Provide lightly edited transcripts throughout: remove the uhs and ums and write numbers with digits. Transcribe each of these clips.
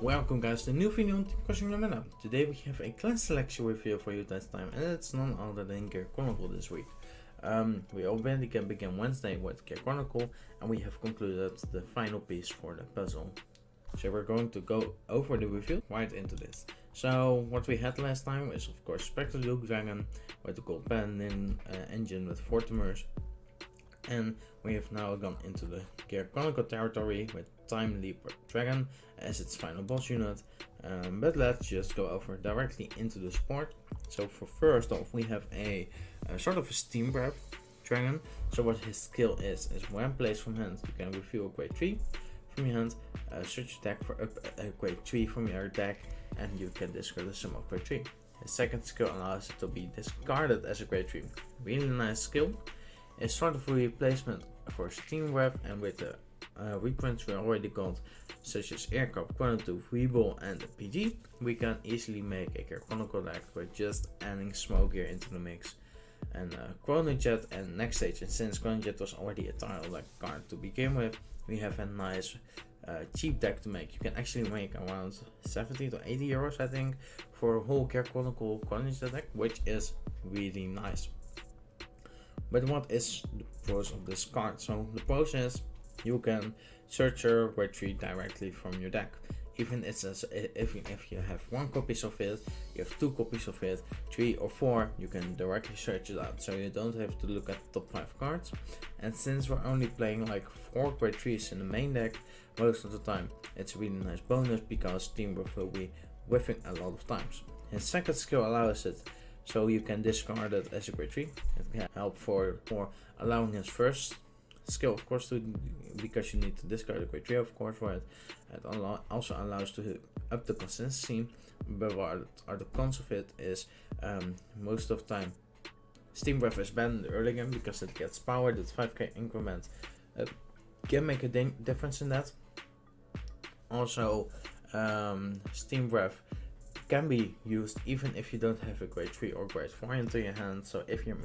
Welcome guys to a new video on Team Chronicle. Today we have a class selection review for you this time, and it's none other than Chronicle this week. We already can begin Wednesday with Chronicle, and we have concluded the final piece for the puzzle. So we're going to go over the review right into this. So what we had last time is of course Spectre Luke Dragon with the gold pen engine with 4 tumors. And we have now gone into the Chronicle territory with Time Leaper Dragon as its final boss unit. But let's just go over directly into the support. So for first off, we have a sort of a Steam Breath Dragon. So what his skill is when placed from hand, you can reveal a grade 3 from your hand, search your deck for up a grade 3 from your deck, and you can discard a sum of grade 3. His second skill allows it to be discarded as a grade 3. Really nice skill. It's sort of a replacement for Steam Breath, and with the reprints we already got, such as Aircraft, Chronicle, Weeble and the PG, we can easily make a Chronicle deck with just adding Smoke Gear into the mix. And Chronojet and Next Stage, and since Chronojet was already a title deck card to begin with, we have a nice cheap deck to make. You can actually make around 70 to 80 euros I think for a whole Chronicle Chronojet deck, which is really nice. But what is the pros of this card? So the pros is you can search your grade 3 directly from your deck. Even if you have 1 copy of it, you have 2 copies of it, 3 or 4, you can directly search it out. So you don't have to look at the top 5 cards. And since we're only playing like 4 grade 3s in the main deck most of the time, it's a really nice bonus because Steam Breath will be whiffing a lot of times. His second skill allows it, so you can discard it as a grade 3. It can help for allowing his first skill, of course, because you need to discard a grade 3 of course for it. It also allows to up the consistency, but what are the cons of it is most of the time Steam Breath is banned in the early game because it gets powered at 5k increment. Can make a difference in that. Also Steam Breath can be used even if you don't have a grade 3 or grade 4 into your hand. So if you're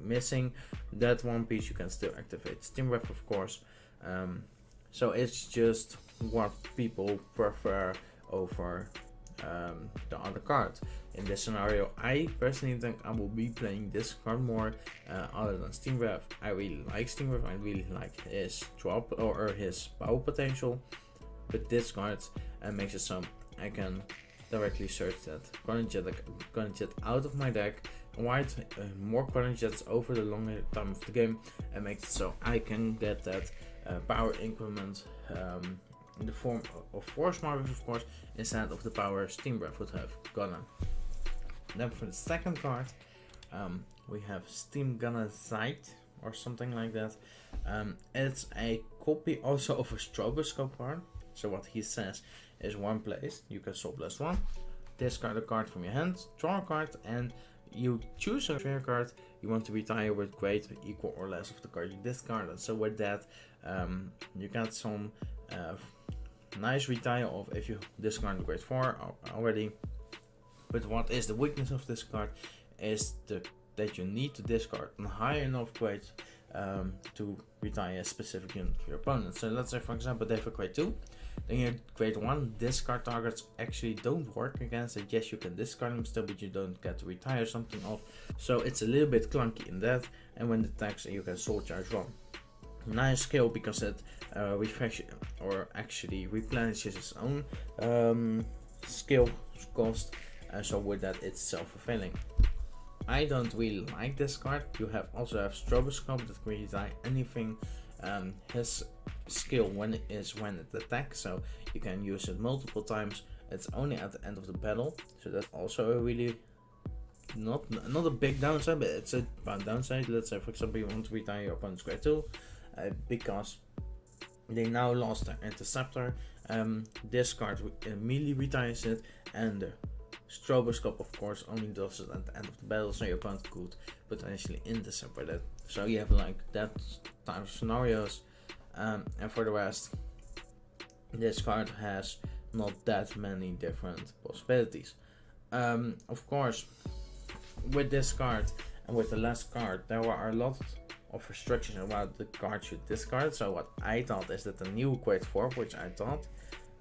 missing that one piece, you can still activate Steam Breath of course. So it's just what people prefer over the other card. In this scenario, I personally think I will be playing this card more other than Steam Breath. I really like Steam Breath, I really like his drop or his power potential, but this card makes it so I can directly search that Chronojet out of my deck, write more Chronojets over the longer time of the game, and make it so I can get that power increment in the form of Force Markers of course, instead of the power Steam Breath would have gotten. Then for the second card, we have Steam Gunner Sight or something like that. It's a copy also of a stroboscope card. So what he says is one place, you can soul blast 1, discard a card from your hand, draw a card, and you choose a rare card you want to retire with grade equal or less of the card you discarded. So with that, you got some nice retire of if you discard grade 4 already. But what is the weakness of this card is that you need to discard a high enough grade to retire a specific unit for your opponent. So let's say for example they have a grade 2, then your grade 1 discard targets actually don't work against it. Yes, you can discard them still, but you don't get to retire something off. So it's a little bit clunky in that, and when it attacks you can soul charge 1. Nice skill because it refreshes or actually replenishes its own skill cost, so with that it's self-fulfilling. I don't really like this card. You also have stroboscope that can retire anything. His skill when it attacks, so you can use it multiple times. It's only at the end of the battle, so that's also a really not a big downside, but it's a bad downside. Let's say for example you want to retire your opponent's grade 2 because they now lost their interceptor. This card immediately retires it, and the stroboscope of course only does it at the end of the battle, so your opponent could potentially intercept with it. So you have like that type of scenarios, and for the rest this card has not that many different possibilities. Of course with this card and with the last card there were a lot of restrictions about the cards you discard. So what I thought is that the new grade 4, which I thought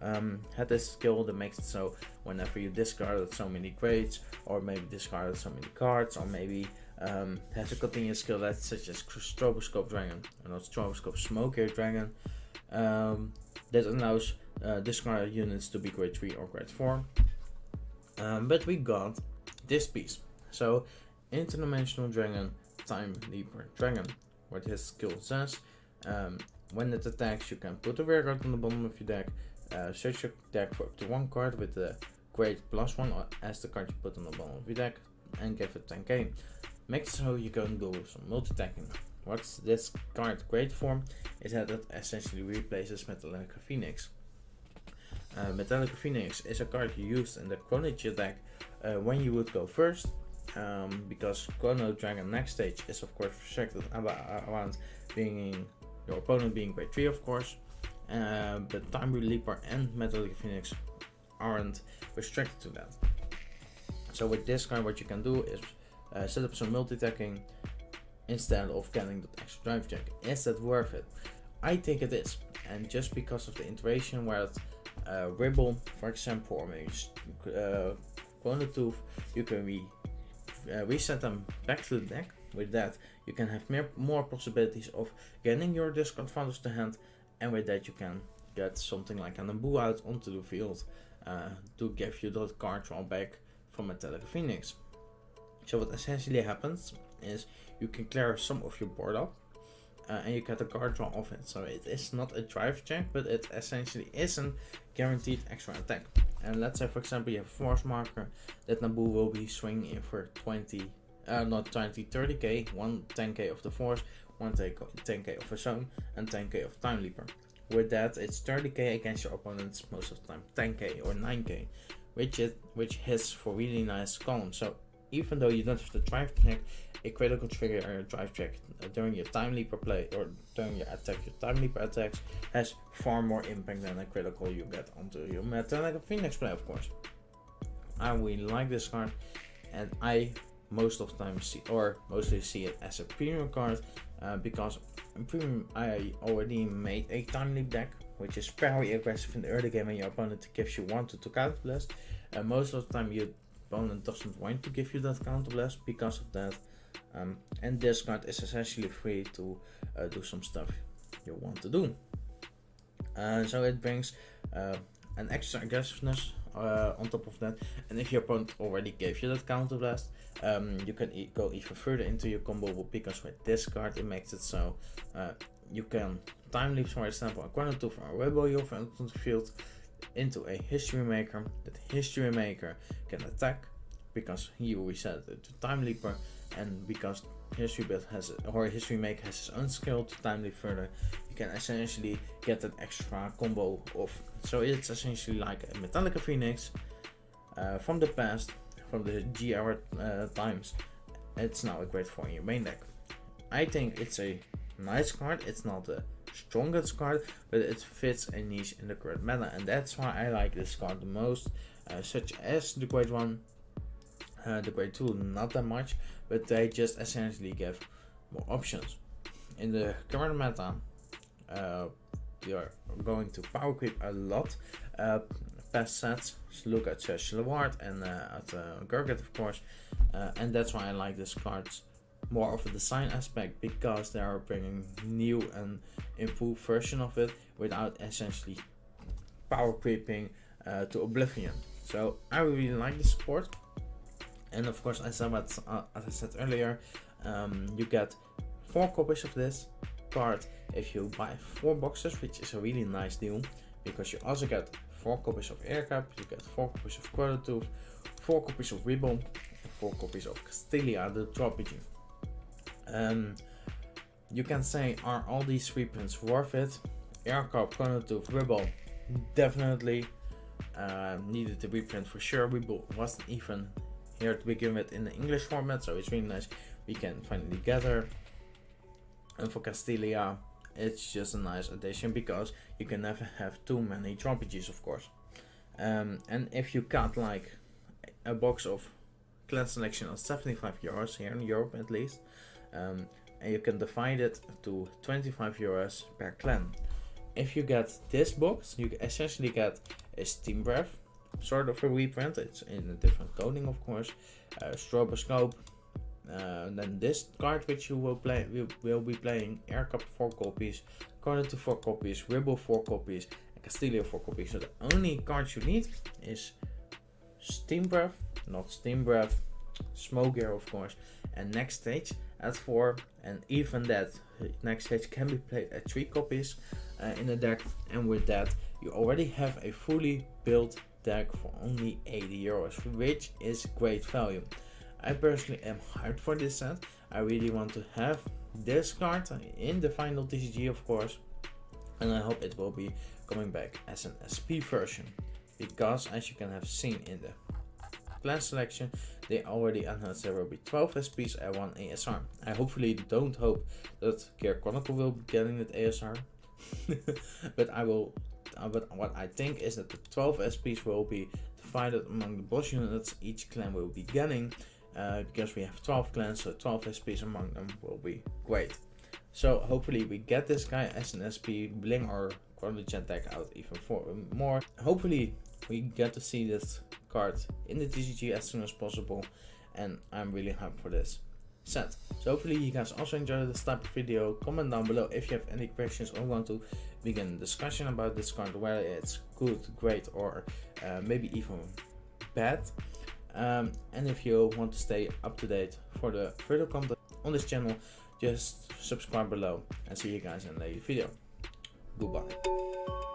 had this skill that makes it so whenever you discarded so many grades, or maybe discarded so many cards, or maybe has a continuous skill that's such as Stroboscope Dragon, or not Stroboscope, Smoke Air Dragon, that allows discarded units to be grade 3 or grade 4. But we got this piece. So, Interdimensional Dragon, Time Leaper Dragon, what his skill says. When it attacks, you can put a rare card on the bottom of your deck, search your deck for up to 1 card with the grade +1 as the card you put on the bottom of your deck, and give it 10k. Make it so you can do some multitasking. What's this card great for? Is that it essentially replaces Metallica Phoenix. Metallica Phoenix is a card you used in the Chronicle deck when you would go first, because Chrono Dragon next stage is of course restricted around being your opponent being grade 3 of course, but Time Leaper and Metallica Phoenix aren't restricted to that. So with this card what you can do is set up some multitasking instead of getting that extra drive check. Is that worth it? I think it is, and just because of the iteration where it's Ribble, for example, or maybe Chrono Tooth, you can reset them back to the deck. With that, you can have more possibilities of getting your discard founders to hand, and with that, you can get something like an Ambu out onto the field to give you that card draw back from Metallica Phoenix. So, what essentially happens is you can clear some of your board up. And you get a card draw off it, so it is not a drive check, but it essentially isn't guaranteed extra attack. And let's say for example you have a force marker that Naboo will be swinging in for 30k, one 10k of the force, one 10k of his own, and 10k of Time Leaper. With that, it's 30k against your opponents most of the time, 10k or 9k, which hits for really nice columns. So even though you don't have the drive check, a critical trigger or a drive check during your Time Leaper play or during your attack, your Time Leaper attacks has far more impact than a critical you get onto your Metallica Phoenix play, of course. I really like this card, and I most of the time mostly see it as a premium card, because in premium I already made a Time Leap deck, which is very aggressive in the early game when your opponent gives you 1 to counter blast. Most of the time your opponent doesn't want to give you that counter blast because of that. And this card is essentially free to do some stuff you want to do. So it brings an extra aggressiveness on top of that, and if your opponent already gave you that counter blast, you can go even further into your combo, because with this card it makes it so you can time leap, for example, a Chrono Tooth or a Rebel your friend on the field into a History Maker. That History Maker can attack because he will reset it to Time Leaper, and because History Maker has his own skill to time leap further, you can essentially get an extra combo off. So it's essentially like a Metallica Phoenix from the past, from the G era times. It's now a great for in your main deck. I think it's a nice card. It's not the strongest card, but it fits a niche in the current meta, and that's why I like this card the most. Such as the grade 1, the grade 2 not that much, but they just essentially give more options. In the current meta, you're going to power creep a lot. Past sets, look at Leward and at Gurgit, of course, and that's why I like this card's more of a design aspect, because they are bringing new and improved version of it without essentially power creeping to oblivion. So I really like the support, and of course, as I said earlier, you get 4 copies of this card if you buy 4 boxes, which is a really nice deal, because you also get 4 copies of Aircap, you get 4 copies of Chrono Tooth, 4 copies of Rebel, and 4 copies of Castilia, the Trophy. You can say, are all these reprints worth it? Aircap, Chrono Tooth, Rebel definitely needed the reprint for sure. Rebel wasn't even here to begin with in the English format, so it's really nice we can finally gather. And for Castilia, it's just a nice addition because you can never have too many RPGs, of course. And if you cut like a box of clan selection of 75 euros here in Europe at least, and you can divide it to 25 euros per clan. if you get this box, you essentially get a Steam Breath, sort of a reprint. It's in a different coding, of course. Stroboscope. Then this card, which you will be playing: Air Cup 4 copies, Cardinal 4 copies, Ribble 4 copies, and Castillo 4 copies. So the only cards you need is Steam Breath, not Steam Breath, Smoke Gear, of course, and Next Stage at 4, and even that Next Stage can be played at 3 copies in the deck. And with that, you already have a fully built deck for only €80, which is great value. I personally am hyped for this set. I really want to have this card in the final TCG, of course, and I hope it will be coming back as an SP version, because as you can have seen in the class selection, they already announced there will be 12 SPs and 1 ASR. I hopefully don't hope that Chronicle will be getting that ASR, but what I think is that the 12 SPs will be divided among the boss units each clan will be getting, because we have 12 clans, so 12 SPs among them will be great. So hopefully we get this guy as an SP, bling our Chronicle deck out even more. Hopefully we get to see this card in the TCG as soon as possible, and I'm really hyped for this set. So hopefully you guys also enjoyed this type of video. Comment down below if you have any questions or want to begin a discussion about this card, whether it's good, great, or maybe even bad. And if you want to stay up to date for the further content on this channel, just subscribe below, and see you guys in the video. Goodbye.